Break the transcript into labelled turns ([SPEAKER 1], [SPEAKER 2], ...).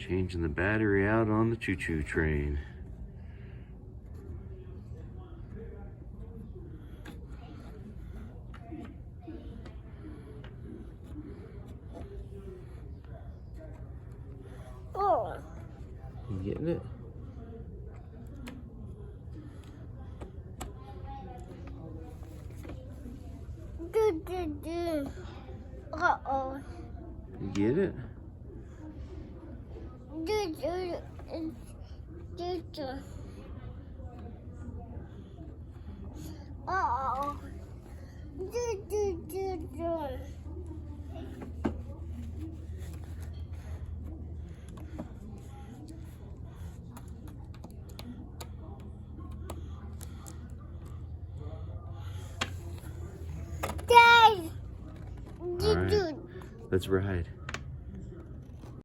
[SPEAKER 1] Changing the battery out on the choo-choo train.
[SPEAKER 2] Oh.
[SPEAKER 1] You getting it?
[SPEAKER 2] Uh-oh.
[SPEAKER 1] You get it?
[SPEAKER 2] Uh-oh. Dad!
[SPEAKER 1] All right. Let's ride.